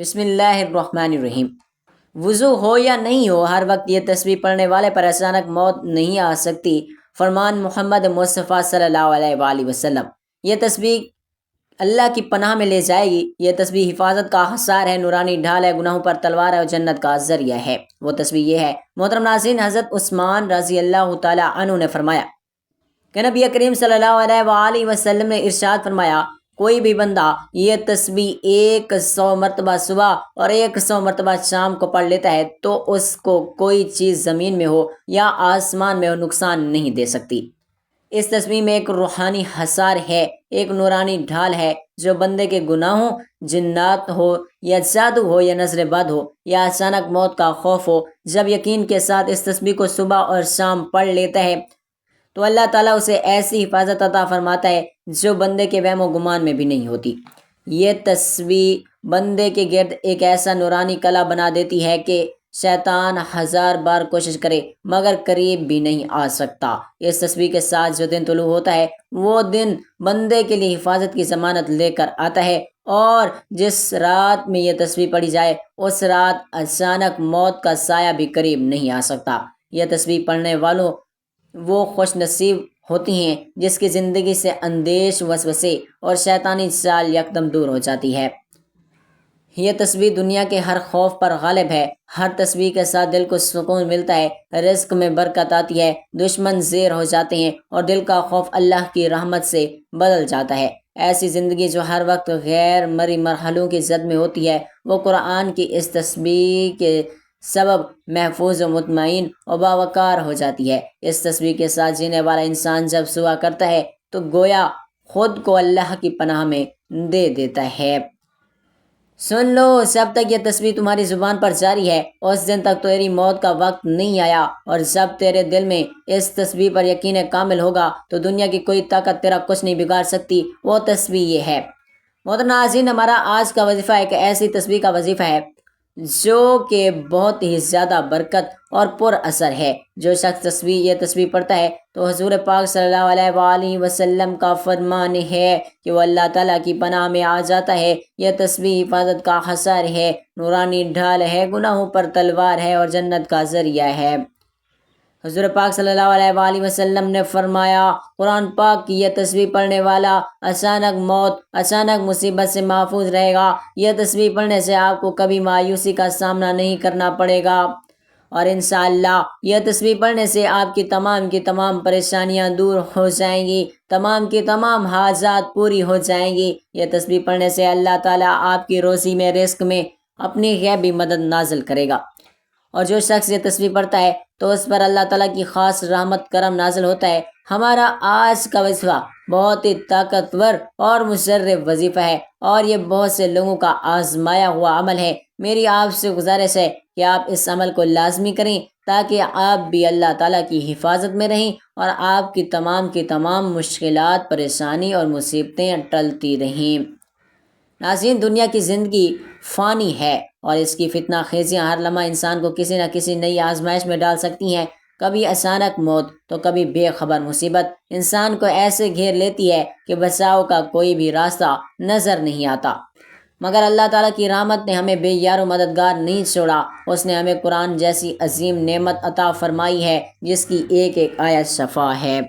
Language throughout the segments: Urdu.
بسم اللہ الرحمن الرحیم۔ وضو ہو یا نہیں ہو، ہر وقت یہ تسبیح پڑھنے والے پر اچانک موت نہیں آ سکتی۔ فرمان محمد مصطفیٰ صلی اللہ علیہ وآلہ وسلم۔ یہ تسبیح اللہ کی پناہ میں لے جائے گی۔ یہ تسبیح حفاظت کا حصار ہے، نورانی ڈھال ہے، گناہوں پر تلوار ہے اور جنت کا ذریعہ ہے۔ وہ تسبیح یہ ہے۔ محترم ناظرین، حضرت عثمان رضی اللہ تعالی عنہ نے فرمایا کہ نبی کریم صلی اللہ علیہ وآلہ وسلم نے ارشاد فرمایا، کوئی بھی بندہ یہ تسبیح 100 مرتبہ صبح اور 100 مرتبہ شام کو پڑھ لیتا ہے تو اس کو کوئی چیز زمین میں ہو یا آسمان میں ہو نقصان نہیں دے سکتی۔ اس تسبیح میں ایک روحانی حصار ہے، ایک نورانی ڈھال ہے جو بندے کے گناہوں، جنات ہو یا جادو ہو یا نظر بد ہو یا اچانک موت کا خوف ہو، جب یقین کے ساتھ اس تسبیح کو صبح اور شام پڑھ لیتا ہے تو اللہ تعالیٰ اسے ایسی حفاظت عطا فرماتا ہے جو بندے کے وہم و گمان میں بھی نہیں ہوتی۔ یہ تسبیح بندے کے گرد ایک ایسا نورانی کلا بنا دیتی ہے کہ شیطان 1000 بار کوشش کرے مگر قریب بھی نہیں آ سکتا۔ اس تسبیح کے ساتھ جو دن طلوع ہوتا ہے وہ دن بندے کے لیے حفاظت کی ضمانت لے کر آتا ہے، اور جس رات میں یہ تسبیح پڑھی جائے اس رات اچانک موت کا سایہ بھی قریب نہیں آ سکتا۔ یہ تسبیح پڑھنے والوں وہ خوش نصیب ہوتی ہیں جس کی زندگی سے اندیش، وسوسے اور شیطانی چال یکدم دور ہو جاتی ہے۔ یہ تسبیح دنیا کے ہر خوف پر غالب ہے۔ ہر تسبیح کے ساتھ دل کو سکون ملتا ہے، رزق میں برکت آتی ہے، دشمن زیر ہو جاتے ہیں اور دل کا خوف اللہ کی رحمت سے بدل جاتا ہے۔ ایسی زندگی جو ہر وقت غیر مرئی مرحلوں کی زد میں ہوتی ہے وہ قرآن کی اس تسبیح کے سبب محفوظ و مطمئن و باوقار ہو جاتی ہے۔ اس تسبیح کے ساتھ جینے والا انسان جب صبح کرتا ہے تو گویا خود کو اللہ کی پناہ میں دے دیتا ہے۔ سن لو، جب تک یہ تسبیح تمہاری زبان پر جاری ہے اس دن تک تیری موت کا وقت نہیں آیا، اور جب تیرے دل میں اس تسبیح پر یقین کامل ہوگا تو دنیا کی کوئی طاقت تیرا کچھ نہیں بگاڑ سکتی۔ وہ تسبیح یہ ہے۔ محترم ناظرین، ہمارا آج کا وظیفہ ایک ایسی تسبیح کا وظیفہ ہے جو کہ بہت ہی زیادہ برکت اور پر اثر ہے۔ جو شخص یہ تسبیح پڑھتا ہے تو حضور پاک صلی اللہ علیہ وآلہ وسلم کا فرمان ہے کہ وہ اللہ تعالیٰ کی پناہ میں آ جاتا ہے۔ یہ تسبیح حفاظت کا حصار ہے، نورانی ڈھال ہے، گناہوں پر تلوار ہے اور جنت کا ذریعہ ہے۔ حضور پاک صلی اللہ علیہ وآلہ وسلم نے فرمایا، قرآن پاک کی یہ تسبیح پڑھنے والا اچانک موت، اچانک مصیبت سے محفوظ رہے گا۔ یہ تسبیح پڑھنے سے آپ کو کبھی مایوسی کا سامنا نہیں کرنا پڑے گا، اور انشاءاللہ یہ تسبیح پڑھنے سے آپ کی تمام پریشانیاں دور ہو جائیں گی، تمام کی تمام حاجات پوری ہو جائیں گی۔ یہ تسبیح پڑھنے سے اللہ تعالیٰ آپ کی روزی میں، رزق میں اپنی غیبی مدد نازل کرے گا، اور جو شخص یہ تسبیح پڑھتا ہے تو اس پر اللہ تعالیٰ کی خاص رحمت کرم نازل ہوتا ہے۔ ہمارا آج کا وظیفہ بہت ہی طاقتور اور مشرف وظیفہ ہے، اور یہ بہت سے لوگوں کا آزمایا ہوا عمل ہے۔ میری آپ سے گزارش ہے کہ آپ اس عمل کو لازمی کریں تاکہ آپ بھی اللہ تعالیٰ کی حفاظت میں رہیں اور آپ کی تمام مشکلات، پریشانی اور مصیبتیں ٹلتی رہیں۔ ناظرین، دنیا کی زندگی فانی ہے اور اس کی فتنہ خیزیاں ہر لمحہ انسان کو کسی نہ کسی نئی آزمائش میں ڈال سکتی ہیں۔ کبھی اچانک موت تو کبھی بے خبر مصیبت انسان کو ایسے گھیر لیتی ہے کہ بچاؤ کا کوئی بھی راستہ نظر نہیں آتا، مگر اللہ تعالیٰ کی رحمت نے ہمیں بے یار و مددگار نہیں چھوڑا۔ اس نے ہمیں قرآن جیسی عظیم نعمت عطا فرمائی ہے جس کی ایک ایک آیت شفا ہے،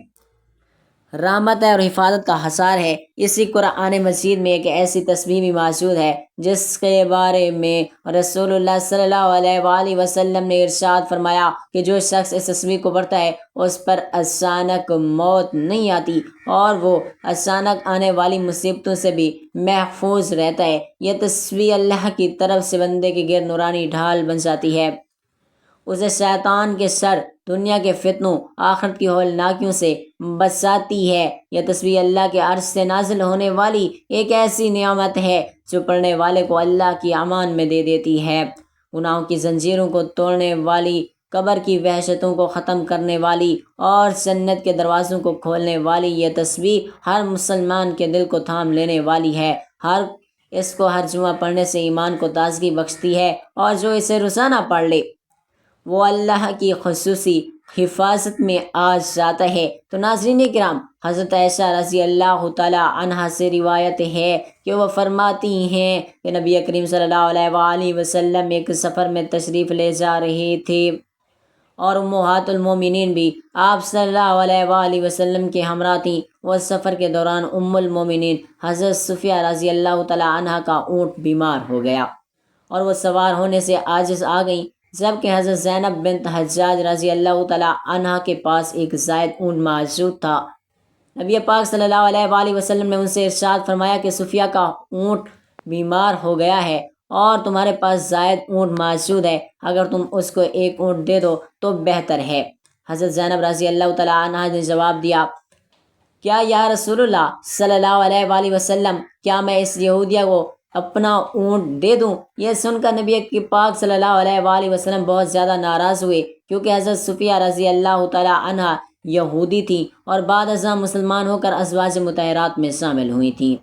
رحمت ہے اور حفاظت کا حصار ہے۔ اسی قرآن مجید میں ایک ایسی تسبیح بھی موجود ہے جس کے بارے میں رسول اللہ صلی اللہ علیہ وآلہ وسلم نے ارشاد فرمایا کہ جو شخص اس تسبیح کو پڑھتا ہے اس پر اچانک موت نہیں آتی اور وہ اچانک آنے والی مصیبتوں سے بھی محفوظ رہتا ہے۔ یہ تسبیح اللہ کی طرف سے بندے کے گرد نورانی ڈھال بن جاتی ہے، اسے شیطان کے شر، دنیا کے فتنوں، آخرت کی ہولناکیوں سے بچاتی ہے۔ یہ تسبیح اللہ کے عرش سے نازل ہونے والی ایک ایسی نعمت ہے جو پڑھنے والے کو اللہ کی امان میں دے دیتی ہے، گناہوں کی زنجیروں کو توڑنے والی، قبر کی وحشتوں کو ختم کرنے والی اور جنت کے دروازوں کو کھولنے والی۔ یہ تسبیح ہر مسلمان کے دل کو تھام لینے والی ہے۔ اس کو ہر جمعہ پڑھنے سے ایمان کو تازگی بخشتی ہے، اور جو اسے روزانہ پڑھ لے وہ اللہ کی خصوصی حفاظت میں آ جاتا ہے۔ تو ناظرین کرام، حضرت عائشہ رضی اللہ تعالی عنہا سے روایت ہے کہ وہ فرماتی ہیں کہ نبی کریم صلی اللہ علیہ وآلہ وسلم ایک سفر میں تشریف لے جا رہے تھے اور امہات المومنین بھی آپ صلی اللہ علیہ وآلہ وسلم کے ہمراہ تھیں۔ وہ سفر کے دوران ام المومنین حضرت صفیہ رضی اللہ تعالی عنہا کا اونٹ بیمار ہو گیا اور وہ سوار ہونے سے عاجز آ گئیں، جبکہ حضرت زینب بنت حجاج رضی اللہ تعالی عنہا کے پاس ایک زائد اونٹ موجود تھا۔ نبی پاک صلی اللہ علیہ وآلہ وسلم نے ان سے ارشاد فرمایا کہ صفیہ کا اونٹ بیمار ہو گیا ہے اور تمہارے پاس زائد اونٹ موجود ہے، اگر تم اس کو ایک اونٹ دے دو تو بہتر ہے۔ حضرت زینب رضی اللہ تعالی عنہا نے جواب دیا، کیا یا رسول اللہ صلی اللہ علیہ وآلہ وسلم، کیا میں اس یہودیہ کو اپنا اونٹ دے دوں؟ یہ سن کر نبی پاک صلی اللہ علیہ وآلہ وسلم بہت زیادہ ناراض ہوئے، کیونکہ حضرت صفیہ رضی اللہ تعالی عنہا یہودی تھیں اور بعد ازاں مسلمان ہو کر ازواج مطہرات میں شامل ہوئی تھیں۔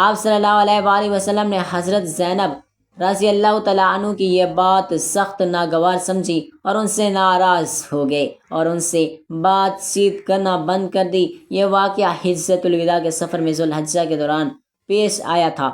آپ صلی اللہ علیہ وآلہ وسلم نے حضرت زینب رضی اللہ تعالیٰ عنہ کی یہ بات سخت ناگوار سمجھی اور ان سے ناراض ہو گئے اور ان سے بات چیت کرنا بند کر دی۔ یہ واقعہ حجۃ الوداع کے سفر میں ذوالحجہ کے دوران پیش آیا تھا۔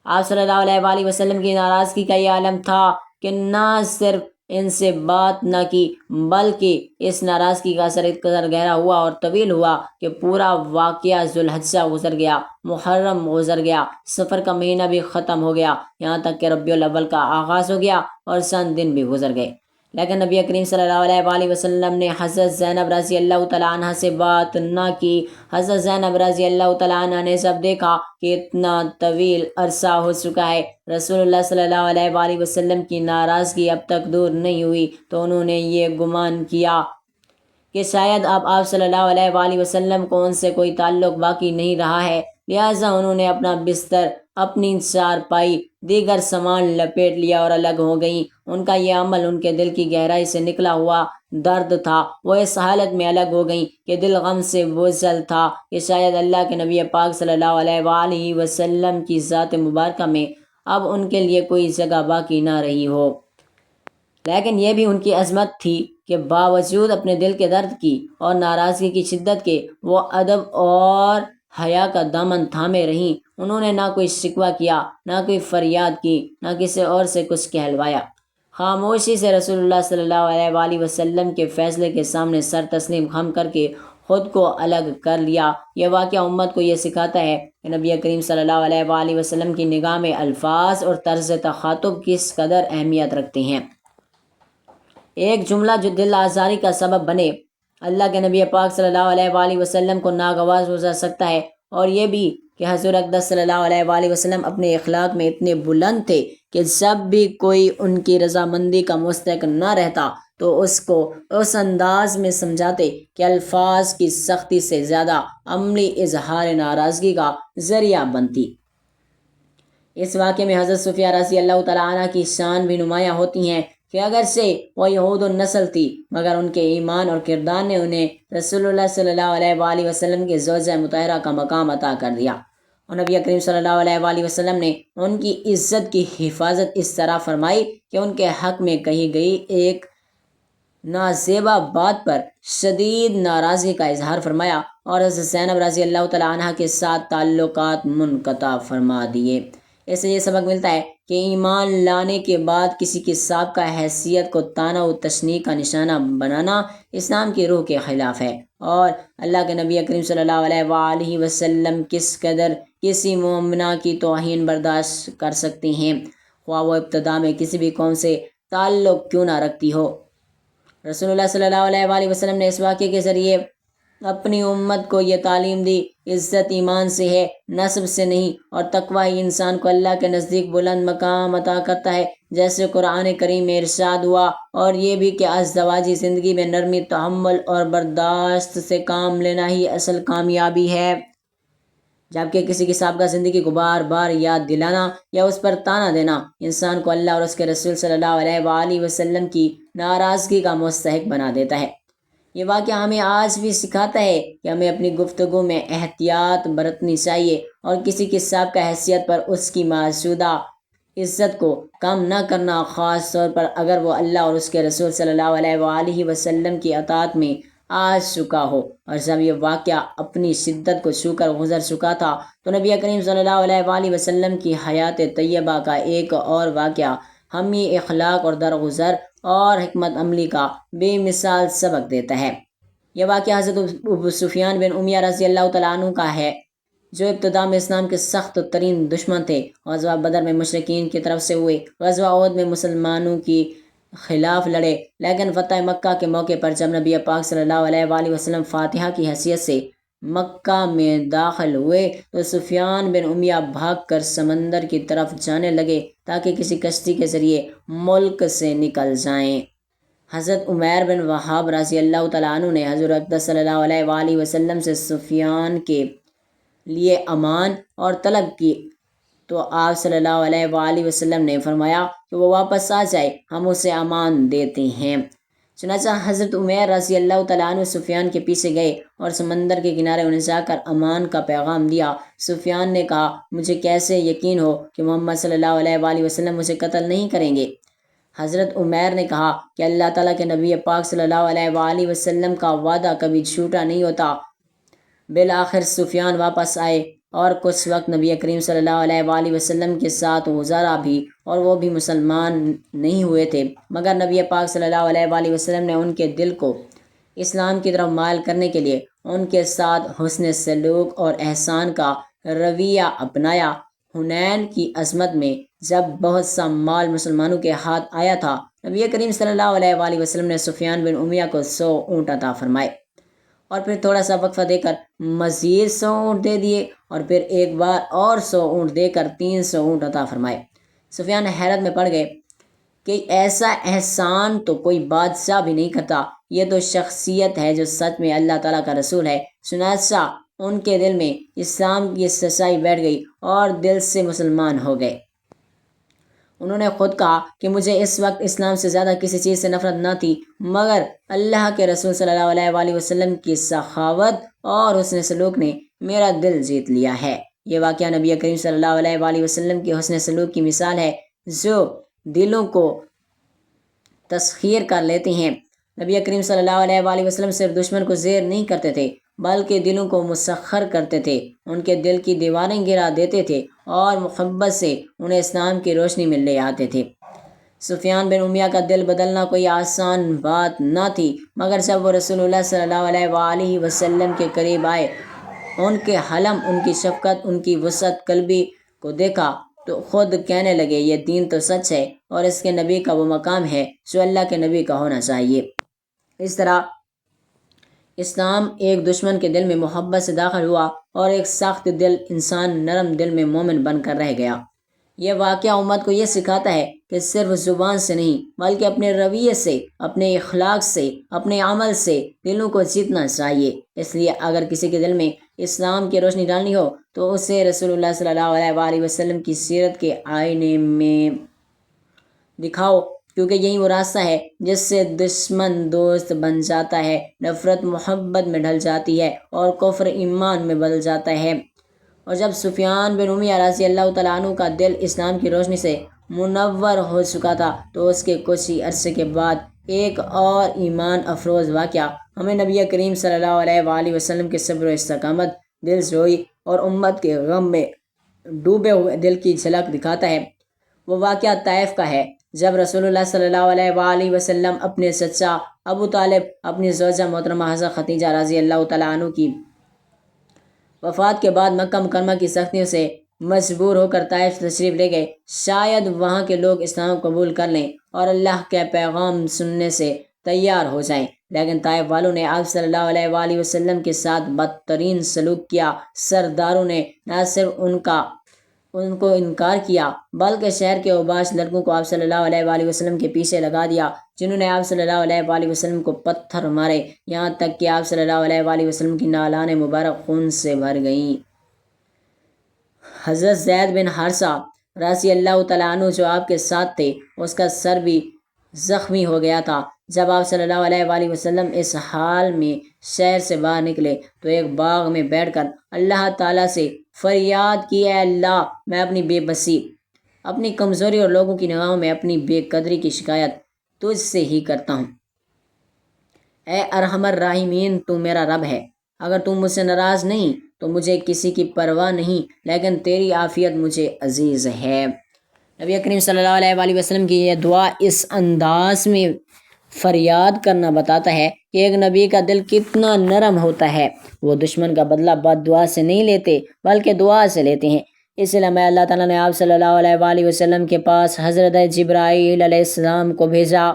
آپ صلی اللہ علیہ وآلہ وسلم کی ناراضگی کا یہ عالم تھا کہ نہ صرف ان سے بات نہ کی، بلکہ اس ناراضگی کا اثر اتنا گہرا ہوا اور طویل ہوا کہ پورا واقعہ ذوالحجہ گزر گیا، محرم گزر گیا، سفر کا مہینہ بھی ختم ہو گیا، یہاں تک کہ ربیع الاول کا آغاز ہو گیا اور چند دن بھی گزر گئے، لیکن نبی کریم صلی اللہ علیہ وآلہ وسلم نے حضرت زینب رضی اللہ تعالیٰ عنہ سے بات نہ کی۔ حضرت زینب رضی اللہ تعالیٰ عنہ نے جب دیکھا کہ اتنا طویل عرصہ ہو چکا ہے، رسول اللہ صلی اللہ علیہ وآلہ وسلم کی ناراضگی اب تک دور نہیں ہوئی، تو انہوں نے یہ گمان کیا کہ شاید اب آپ صلی اللہ علیہ وآلہ وسلم کو ان سے کوئی تعلق باقی نہیں رہا ہے، لہٰذا انہوں نے اپنا بستر، اپنی چارپائی، دیگر سامان لپیٹ لیا اور الگ ہو گئیں۔ ان کا یہ عمل ان کے دل کی گہرائی سے نکلا ہوا درد تھا۔ وہ اس حالت میں الگ ہو گئیں کہ دل غم سے بوجھل تھا کہ شاید اللہ کے نبی پاک صلی اللہ علیہ وآلہ وسلم کی ذات مبارکہ میں اب ان کے لیے کوئی جگہ باقی نہ رہی ہو۔ لیکن یہ بھی ان کی عظمت تھی کہ باوجود اپنے دل کے درد کی اور ناراضگی کی شدت کے، وہ ادب اور حیا کا دامن تھامے رہیں۔ انہوں نے نہ کوئی شکوہ کیا، نہ کوئی فریاد کی، نہ کسی اور سے کچھ کہلوایا، خاموشی سے رسول اللہ صلی اللہ علیہ وآلہ وسلم کے فیصلے کے سامنے سر تسلیم خم کر کے خود کو الگ کر لیا۔ یہ واقعہ امت کو یہ سکھاتا ہے کہ نبی کریم صلی اللہ علیہ وآلہ وسلم کی نگاہ میں الفاظ اور طرز تخاطب کس قدر اہمیت رکھتے ہیں۔ ایک جملہ جو دل آزاری کا سبب بنے، اللہ کے نبی پاک صلی اللہ علیہ وآلہ وسلم کو ناگوار ہو جا سکتا ہے، اور یہ بھی کہ حضور اقدس صلی اللہ علیہ وآلہ وسلم اپنے اخلاق میں اتنے بلند تھے کہ جب بھی کوئی ان کی رضامندی کا مستحق نہ رہتا تو اس کو اس انداز میں سمجھاتے کہ الفاظ کی سختی سے زیادہ عملی اظہار ناراضگی کا ذریعہ بنتی۔ اس واقعے میں حضرت صفیہ رضی اللہ تعالیٰ عنہ کی شان بھی نمایاں ہوتی ہیں کہ اگرچہ وہ یہود النسل تھی، مگر ان کے ایمان اور کردار نے انہیں رسول اللہ صلی اللہ علیہ وآلہ وسلم کے زوجہ مطہرہ کا مقام عطا کر دیا، اور نبی کریم صلی اللہ علیہ وآلہ وسلم نے ان کی عزت کی حفاظت اس طرح فرمائی کہ ان کے حق میں کہی گئی ایک نازیبا بات پر شدید ناراضگی کا اظہار فرمایا اور حضرت زینب رضی اللہ تعالیٰ عنہ کے ساتھ تعلقات منقطع فرما دیے۔ اس سے یہ سبق ملتا ہے کہ ایمان لانے کے بعد کسی کی سابقہ حیثیت کو طعنہ و تشنیع کا نشانہ بنانا اسلام کی روح کے خلاف ہے، اور اللہ کے نبی کریم صلی اللہ علیہ وآلہ وسلم کس قدر کسی مومنہ کی توہین برداشت کر سکتے ہیں، خواہ وہ ابتدا میں کسی بھی قوم سے تعلق کیوں نہ رکھتی ہو۔ رسول اللہ صلی اللہ علیہ وآلہ وسلم نے اس واقعے کے ذریعے اپنی امت کو یہ تعلیم دی، عزت ایمان سے ہے، نسب سے نہیں، اور تقوی ہی انسان کو اللہ کے نزدیک بلند مقام عطا کرتا ہے، جیسے قرآن کریم میں ارشاد ہوا، اور یہ بھی کہ ازدواجی زندگی میں نرمی، تحمل اور برداشت سے کام لینا ہی اصل کامیابی ہے، جبکہ کسی کی سابقہ زندگی کو بار بار یاد دلانا یا اس پر طعنہ دینا انسان کو اللہ اور اس کے رسول صلی اللہ علیہ وآلہ وسلم کی ناراضگی کا مستحق بنا دیتا ہے۔ یہ واقعہ ہمیں آج بھی سکھاتا ہے کہ ہمیں اپنی گفتگو میں احتیاط برتنی چاہیے اور کسی کی سابقہ حیثیت پر اس کی موجودہ عزت کو کم نہ کرنا، خاص طور پر اگر وہ اللہ اور اس کے رسول صلی اللہ علیہ وآلہ وسلم کی اطاعت میں آ چکا ہو۔ اور جب یہ واقعہ اپنی شدت کو چھو کر گزر چکا تھا تو نبی کریم صلی اللہ علیہ وآلہ وسلم کی حیات طیبہ کا ایک اور واقعہ ہمیں اخلاق اور درگزر اور حکمت عملی کا بے مثال سبق دیتا ہے۔ یہ واقعہ حضرت ابو سفیان بن امیہ رضی اللہ تعالیٰ عنہ کا ہے، جو ابتدا میں اسلام کے سخت ترین دشمن تھے۔ غزوہ بدر میں مشرکین کی طرف سے ہوئے، غزوہ احد میں مسلمانوں کی خلاف لڑے، لیکن فتح مکہ کے موقع پر جب نبی پاک صلی اللہ علیہ وآلہ وسلم فاتحہ کی حیثیت سے مکہ میں داخل ہوئے تو سفیان بن امیہ بھاگ کر سمندر کی طرف جانے لگے تاکہ کسی کشتی کے ذریعے ملک سے نکل جائیں۔ حضرت عمیر بن وہاب رضی اللہ تعالیٰ عنہ نے حضور اقدس صلی اللہ علیہ وآلہ وسلم سے سفیان کے لیے امان اور طلب کی تو آپ صلی اللہ علیہ وآلہ وسلم نے فرمایا کہ وہ واپس آ جائے، ہم اسے امان دیتے ہیں۔ چنانچہ حضرت عمیر رضی اللہ تعالیٰ عنہ سفیان کے پیچھے گئے اور سمندر کے کنارے انہیں جا کر امان کا پیغام دیا۔ سفیان نے کہا، مجھے کیسے یقین ہو کہ محمد صلی اللہ علیہ وآلہ وسلم مجھے قتل نہیں کریں گے؟ حضرت عمیر نے کہا کہ اللہ تعالیٰ کے نبی پاک صلی اللہ علیہ وآلہ وسلم کا وعدہ کبھی جھوٹا نہیں ہوتا۔ بالآخر سفیان واپس آئے اور کچھ وقت نبی کریم صلی اللہ علیہ وآلہ وسلم کے ساتھ گزارا بھی، اور وہ بھی مسلمان نہیں ہوئے تھے، مگر نبی پاک صلی اللہ علیہ وآلہ وسلم نے ان کے دل کو اسلام کی طرف مائل کرنے کے لیے ان کے ساتھ حسن سلوک اور احسان کا رویہ اپنایا۔ حنین کی عظمت میں جب بہت سا مال مسلمانوں کے ہاتھ آیا تھا، نبی کریم صلی اللہ علیہ وآلہ وسلم نے سفیان بن امیہ کو 100 اونٹ عطا فرمائے، اور پھر تھوڑا سا وقفہ دے کر مزید 100 اونٹ دے دیے، اور پھر ایک بار اور 100 اونٹ دے کر 300 اونٹ عطا فرمائے۔ سفیان حیرت میں پڑ گئے کہ ایسا احسان تو کوئی بادشاہ بھی نہیں کرتا، یہ تو شخصیت ہے جو سچ میں اللہ تعالیٰ کا رسول ہے۔ چنانچہ ان کے دل میں اسلام کی سچائی بیٹھ گئی اور دل سے مسلمان ہو گئے۔ انہوں نے خود کہا کہ مجھے اس وقت اسلام سے زیادہ کسی چیز سے نفرت نہ تھی مگر اللہ کے رسول صلی اللہ علیہ وآلہ وسلم کی سخاوت اور حسن سلوک نے میرا دل جیت لیا ہے۔ یہ واقعہ نبی کریم صلی اللہ علیہ وآلہ وسلم کی حسن سلوک کی مثال ہے، جو دلوں کو تسخیر کر لیتے ہیں۔ نبی کریم صلی اللہ علیہ وآلہ وسلم صرف دشمن کو زیر نہیں کرتے تھے بلکہ دلوں کو مسخر کرتے تھے، ان کے دل کی دیواریں گرا دیتے تھے اور محبت سے انہیں اسلام کی روشنی میں لے آتے تھے۔ سفیان بن امیہ کا دل بدلنا کوئی آسان بات نہ تھی، مگر جب وہ رسول اللہ صلی اللہ علیہ وآلہ وسلم کے قریب آئے، ان کے حلم، ان کی شفقت، ان کی وسعت قلبی کو دیکھا تو خود کہنے لگے، یہ دین تو سچ ہے اور اس کے نبی کا وہ مقام ہے جو اللہ کے نبی کا ہونا چاہیے۔ اس طرح اسلام ایک دشمن کے دل میں محبت سے داخل ہوا اور ایک سخت دل انسان نرم دل میں مومن بن کر رہ گیا۔ یہ واقعہ امت کو یہ سکھاتا ہے کہ صرف زبان سے نہیں بلکہ اپنے رویے سے، اپنے اخلاق سے، اپنے عمل سے دلوں کو جیتنا چاہیے۔ اس لیے اگر کسی کے دل میں اسلام کی روشنی ڈالنی ہو تو اسے رسول اللہ صلی اللہ علیہ وآلہ وسلم کی سیرت کے آئینے میں دکھاؤ، کیونکہ یہی وہ راستہ ہے جس سے دشمن دوست بن جاتا ہے، نفرت محبت میں ڈھل جاتی ہے اور کفر ایمان میں بدل جاتا ہے۔ اور جب سفیان بن امیہ رضی اللہ تعالیٰ عنہ کا دل اسلام کی روشنی سے منور ہو چکا تھا تو اس کے کچھ ہی عرصے کے بعد ایک اور ایمان افروز واقعہ ہمیں نبی کریم صلی اللہ علیہ وآلہ وسلم کے صبر و استقامت، دل جوئی اور امت کے غم میں ڈوبے ہوئے دل کی جھلک دکھاتا ہے۔ وہ واقعہ طائف کا ہے، جب رسول اللہ صلی اللہ علیہ وآلہ وسلم اپنے چچا ابو طالب، اپنی زوجہ محترمہ حضرت خدیجہ رضی اللہ تعالیٰ عنہ کی وفات کے بعد مکہ مکرمہ کی سختیوں سے مجبور ہو کر طائف تشریف لے گئے۔ شاید وہاں کے لوگ اسلام قبول کر لیں اور اللہ کے پیغام سننے سے تیار ہو جائیں، لیکن طائف والوں نے آپ صلی اللہ علیہ وآلہ وسلم کے ساتھ بدترین سلوک کیا۔ سرداروں نے نہ صرف ان کو انکار کیا بلکہ شہر کے اوباش لڑکوں کو آپ صلی اللہ علیہ وآلہ وسلم کے پیچھے لگا دیا، جنہوں نے آپ صلی اللہ علیہ وآلہ وسلم کو پتھر مارے، یہاں تک کہ آپ صلی اللہ علیہ وآلہ وسلم کی نالانیں مبارک خون سے بھر گئیں۔ حضرت زید بن حارثہ رضی اللہ تعالیٰ عنہ جو آپ کے ساتھ تھے، اس کا سر بھی زخمی ہو گیا تھا۔ جب آپ صلی اللہ علیہ وآلہ وسلم اس حال میں شہر سے باہر نکلے تو ایک باغ میں بیٹھ کر اللہ تعالیٰ سے فریاد کی، اے اللہ، میں اپنی بے بسی اپنی کمزوری اور لوگوں کی نگاہوں میں اپنی بے قدری کی شکایت تجھ سے ہی کرتا ہوں۔ اے ارحم الراحمین، تو میرا رب ہے، اگر تم مجھ سے ناراض نہیں تو مجھے کسی کی پرواہ نہیں، لیکن تیری عافیت مجھے عزیز ہے۔ نبی کریم صلی اللہ علیہ وآلہ وسلم کی یہ دعا اس انداز میں فریاد کرنا بتاتا ہے کہ ایک نبی کا دل کتنا نرم ہوتا ہے۔ وہ دشمن کا بدلہ بد دعا سے نہیں لیتے بلکہ دعا سے لیتے ہیں۔ اس لیے میں اللہ تعالیٰ نے آپ صلی اللہ علیہ وآلہ وسلم کے پاس حضرت جبرائیل علیہ السلام کو بھیجا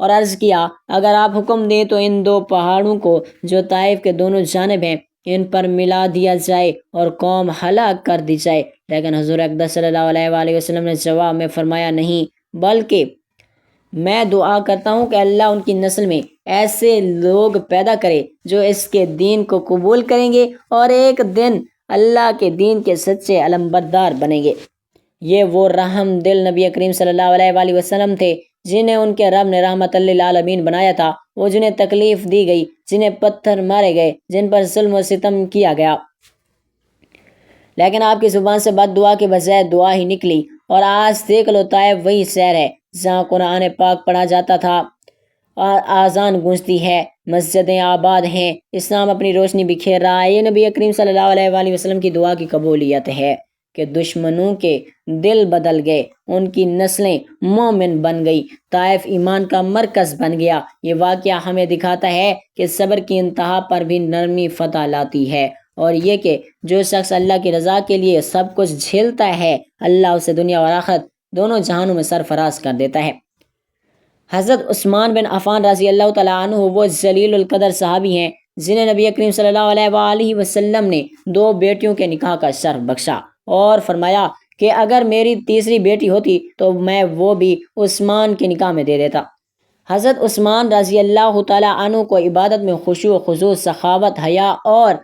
اور عرض کیا، اگر آپ حکم دیں تو ان دو پہاڑوں کو جو طائف کے دونوں جانب ہیں ان پر ملا دیا جائے اور قوم ہلاک کر دی جائے۔ لیکن حضور اقدس صلی اللہ علیہ وآلہ وسلم نے جواب میں فرمایا، نہیں، بلکہ میں دعا کرتا ہوں کہ اللہ ان کی نسل میں ایسے لوگ پیدا کرے جو اس کے دین کو قبول کریں گے اور ایک دن اللہ کے دین کے سچے علمبردار بنیں گے۔ یہ وہ رحم دل نبی کریم صلی اللہ علیہ وآلہ وسلم تھے جنہیں ان کے رب نے رحمت للعالمین بنایا تھا۔ وہ جنہیں تکلیف دی گئی، جنہیں پتھر مارے گئے، جن پر ظلم و ستم کیا گیا، لیکن آپ کی زبان سے بد دعا کے بجائے دعا ہی نکلی۔ اور آج دیکھ لو، طائف وہی شہر ہے جہاں قرآن پاک پڑھا جاتا تھا، آذان گونجتی ہے، مسجدیں آباد ہیں، اسلام اپنی روشنی بکھیر رہا ہے۔ یہ نبی کریم صلی اللہ علیہ وآلہ وسلم کی دعا کی قبولیت ہے کہ دشمنوں کے دل بدل گئے، ان کی نسلیں مومن بن گئی، طائف ایمان کا مرکز بن گیا۔ یہ واقعہ ہمیں دکھاتا ہے کہ صبر کی انتہا پر بھی نرمی فتح لاتی ہے، اور یہ کہ جو شخص اللہ کی رضا کے لیے سب کچھ جھیلتا ہے، اللہ اسے دنیا اور آخرت دونوں جہانوں میں سرفراز کر دیتا ہے۔ حضرت عثمان بن عفان رضی اللہ تعالیٰ عنہ وہ جلیل القدر صحابی ہیں جنہیں نبی کریم صلی اللہ علیہ وآلہ وسلم نے 2 بیٹیوں کے نکاح کا شرف بخشا اور فرمایا کہ اگر میری تیسری بیٹی ہوتی تو میں وہ بھی عثمان کے نکاح میں دے دیتا۔ حضرت عثمان رضی اللہ تعالیٰ عنہ کو عبادت میں خشوع و خضوع، سخاوت، حیا اور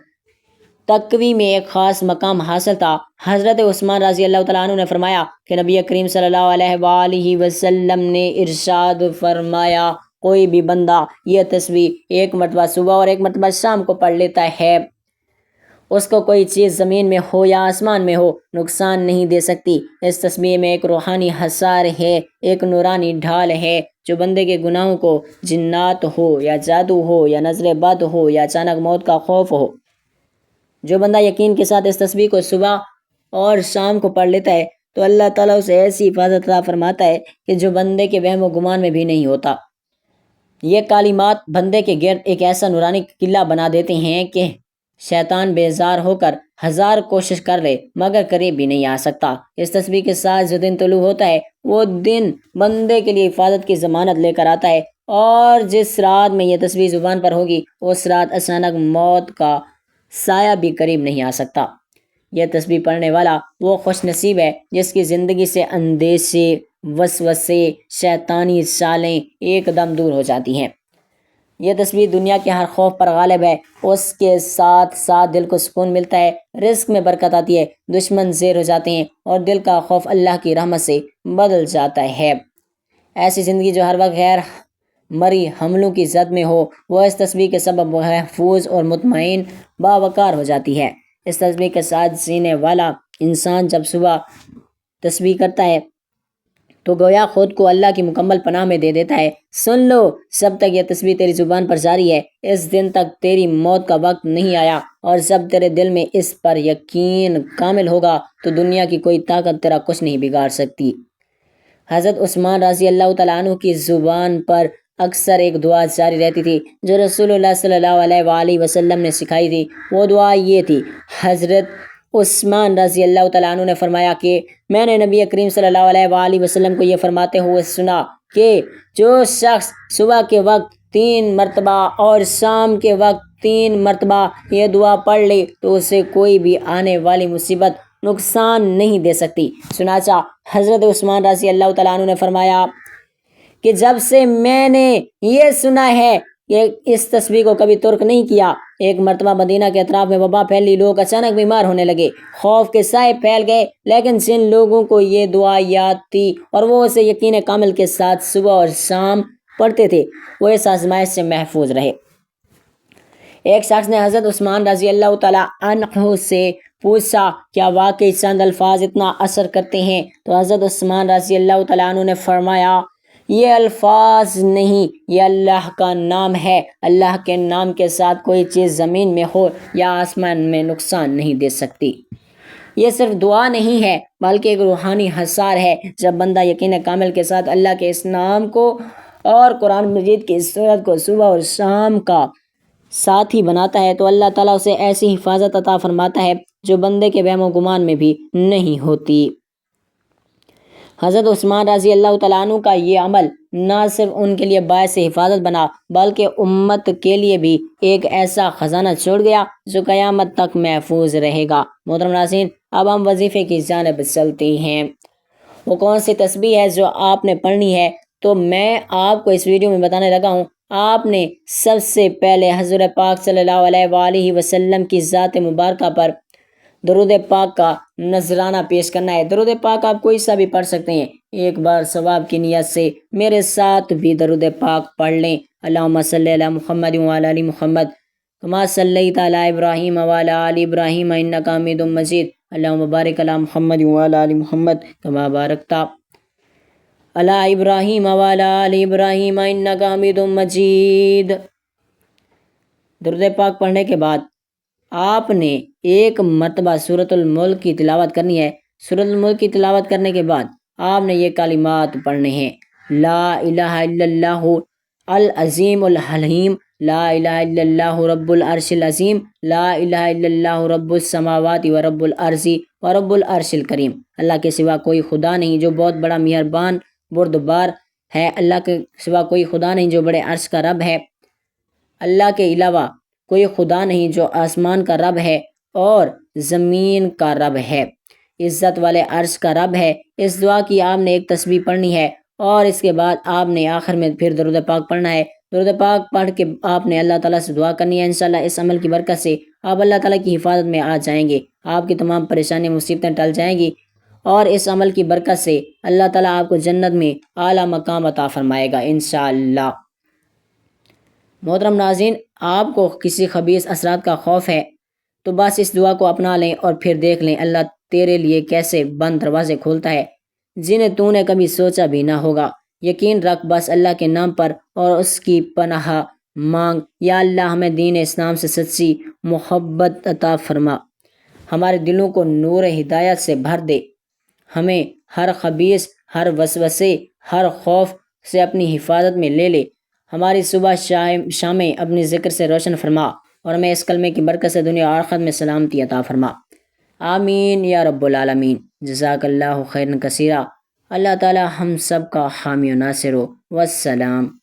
تقوی میں ایک خاص مقام حاصل تھا۔ حضرت عثمان رضی اللہ تعالیٰ عنہ نے فرمایا کہ نبی کریم صلی اللہ علیہ وآلہ وسلم نے ارشاد فرمایا، کوئی بھی بندہ یہ تسبیح 1 مرتبہ صبح اور 1 مرتبہ شام کو پڑھ لیتا ہے، اس کو کوئی چیز زمین میں ہو یا آسمان میں ہو نقصان نہیں دے سکتی۔ اس تسبیح میں ایک روحانی حصار ہے، ایک نورانی ڈھال ہے جو بندے کے گناہوں کو، جنات ہو یا جادو ہو یا نظر بد ہو یا اچانک موت کا خوف ہو، جو بندہ یقین کے ساتھ اس تسبیح کو صبح اور شام کو پڑھ لیتا ہے تو اللہ تعالیٰ اسے ایسی حفاظت عطا فرماتا ہے کہ جو بندے کے وہم و گمان میں بھی نہیں ہوتا۔ یہ کلمات بندے کے گرد ایک ایسا نورانی قلعہ بنا دیتے ہیں کہ شیطان بیزار ہو کر 1000 کوشش کر لے مگر قریب بھی نہیں آ سکتا۔ اس تسبیح کے ساتھ جو دن طلوع ہوتا ہے وہ دن بندے کے لیے حفاظت کی ضمانت لے کر آتا ہے، اور جس رات میں یہ تسبیح زبان پر ہوگی اس رات اچانک موت کا سایہ بھی قریب نہیں آ سکتا۔ یہ تسبیح پڑھنے والا وہ خوش نصیب ہے جس کی زندگی سے اندیشے، وسوسے، شیطانی چالیں ایک دم دور ہو جاتی ہیں۔ یہ تسبیح دنیا کے ہر خوف پر غالب ہے، اس کے ساتھ ساتھ دل کو سکون ملتا ہے، رزق میں برکت آتی ہے، دشمن زیر ہو جاتے ہیں اور دل کا خوف اللہ کی رحمت سے بدل جاتا ہے۔ ایسی زندگی جو ہر وقت غیر مری حملوں کی زد میں ہو، وہ اس تسبیح کے سبب محفوظ اور مطمئن باوقار ہو جاتی ہے۔ اس تسبیح کے ساتھ جینے والا انسان جب صبح تسبیح کرتا ہے تو گویا خود کو اللہ کی مکمل پناہ میں دے دیتا ہے۔ سن لو، جب تک یہ تسبیح تیری زبان پر جاری ہے، اس دن تک تیری موت کا وقت نہیں آیا، اور جب تیرے دل میں اس پر یقین کامل ہوگا تو دنیا کی کوئی طاقت تیرا کچھ نہیں بگاڑ سکتی۔ حضرت عثمان رضی اللہ تعالیٰ عنہ کی زبان پر اکثر ایک دعا جاری رہتی تھی جو رسول اللہ صلی اللہ علیہ وآلہ وسلم نے سکھائی تھی۔ وہ دعا یہ تھی، حضرت عثمان رضی اللہ تعالیٰ عنہ نے فرمایا کہ میں نے نبی کریم صلی اللہ علیہ وآلہ وسلم کو یہ فرماتے ہوئے سنا کہ جو شخص صبح کے وقت 3 مرتبہ اور شام کے وقت 3 مرتبہ یہ دعا پڑھ لے تو اسے کوئی بھی آنے والی مصیبت نقصان نہیں دے سکتی۔ چنانچہ حضرت عثمان رضی اللہ تعالیٰ عنہ نے فرمایا کہ جب سے میں نے یہ سنا ہے کہ اس تسبیح کو کبھی ترک نہیں کیا۔ ایک مرتبہ مدینہ کے اطراف میں وبا پھیلی، لوگ اچانک بیمار ہونے لگے، خوف کے سائے پھیل گئے، لیکن جن لوگوں کو یہ دعا یاد تھی اور وہ اسے یقین کامل کے ساتھ صبح اور شام پڑھتے تھے، وہ اس آزمائش سے محفوظ رہے۔ ایک شخص نے حضرت عثمان رضی اللہ تعالیٰ عنہ سے پوچھا کیا واقعی چند الفاظ اتنا اثر کرتے ہیں؟ تو حضرت عثمان رضی اللہ تعالیٰ عنہ نے فرمایا یہ الفاظ نہیں، یہ اللہ کا نام ہے۔ اللہ کے نام کے ساتھ کوئی چیز زمین میں ہو یا آسمان میں نقصان نہیں دے سکتی۔ یہ صرف دعا نہیں ہے بلکہ ایک روحانی حصار ہے۔ جب بندہ یقین کامل کے ساتھ اللہ کے اس نام کو اور قرآن مجید کی اس سورت کو صبح اور شام کا ساتھی بناتا ہے تو اللہ تعالیٰ اسے ایسی حفاظت عطا فرماتا ہے جو بندے کے وہم و گمان میں بھی نہیں ہوتی۔ حضرت عثمان رضی اللہ تعالیٰ عنہ کا یہ عمل نہ صرف ان کے لیے باعث حفاظت بنا بلکہ امت کے لیے بھی ایک ایسا خزانہ چھوڑ گیا جو قیامت تک محفوظ رہے گا۔ محترم ناظرین، اب ہم وظیفے کی جانب چلتے ہیں۔ وہ کون سی تسبیح ہے جو آپ نے پڑھنی ہے؟ تو میں آپ کو اس ویڈیو میں بتانے لگا ہوں۔ آپ نے سب سے پہلے حضور پاک صلی اللہ علیہ وآلہ وسلم کی ذات مبارکہ پر درود پاک کا نذرانہ پیش کرنا ہے۔ درود پاک آپ کوئی سا بھی پڑھ سکتے ہیں۔ ایک بار ثواب کی نیت سے میرے ساتھ بھی درود پاک پڑھ لیں۔ اللہم صلی علی محمد وعلی آل محمد کما صلیت علی ابراہیم وعلی آل ابراہیم انک حمید مجید۔ اللہم بارک علی محمد وعلی آل محمد کما بارکت علی ابراہیم وعلی آل ابراہیم انک حمید مجید۔ درود پاک پڑھنے کے بعد آپ نے ایک مرتبہ سورۃ الملک کی تلاوت کرنی ہے۔ سورۃ الملک کی تلاوت کرنے کے بعد آپ نے یہ کلمات پڑھنے ہیں: لا الہ الا اللہ العظیم الحلیم، لا الہ الا اللہ رب العرش العظیم، لا الہ الا اللہ رب السماوات و رب الارض و رب العرش الکریم۔ اللہ کے سوا کوئی خدا نہیں جو بہت بڑا مہربان بردبار ہے۔ اللہ کے سوا کوئی خدا نہیں جو بڑے عرش کا رب ہے۔ اللہ کے علاوہ کوئی خدا نہیں جو آسمان کا رب ہے اور زمین کا رب ہے، عزت والے عرش کا رب ہے۔ اس دعا کی آپ نے ایک تسبیح پڑھنی ہے اور اس کے بعد آپ نے آخر میں پھر درود پاک پڑھنا ہے۔ درود پاک پڑھ کے آپ نے اللہ تعالیٰ سے دعا کرنی ہے۔ انشاءاللہ اس عمل کی برکت سے آپ اللہ تعالیٰ کی حفاظت میں آ جائیں گے، آپ کی تمام پریشانی مصیبتیں ٹل جائیں گی اور اس عمل کی برکت سے اللہ تعالیٰ آپ کو جنت میں اعلیٰ مقام عطا فرمائے گا انشاءاللہ۔ محترم ناظرین، آپ کو کسی خبیث اثرات کا خوف ہے تو بس اس دعا کو اپنا لیں اور پھر دیکھ لیں اللہ تیرے لیے کیسے بند دروازے کھولتا ہے جنہیں تو نے کبھی سوچا بھی نہ ہوگا۔ یقین رکھ بس اللہ کے نام پر اور اس کی پناہ مانگ۔ یا اللہ ہمیں دین اسلام سے سچی محبت عطا فرما، ہمارے دلوں کو نور ہدایت سے بھر دے، ہمیں ہر خبیث، ہر وسوسے، ہر خوف سے اپنی حفاظت میں لے لے، ہماری صبح شامیں اپنی ذکر سے روشن فرما اور ہمیں اس کلمے کی برکت سے دنیا اور آخرت میں سلامتی عطا فرما۔ آمین یا رب العالمین۔ جزاک اللہ خیرا کثیرا۔ اللہ تعالی ہم سب کا حامی و ناصر ہو۔ والسلام۔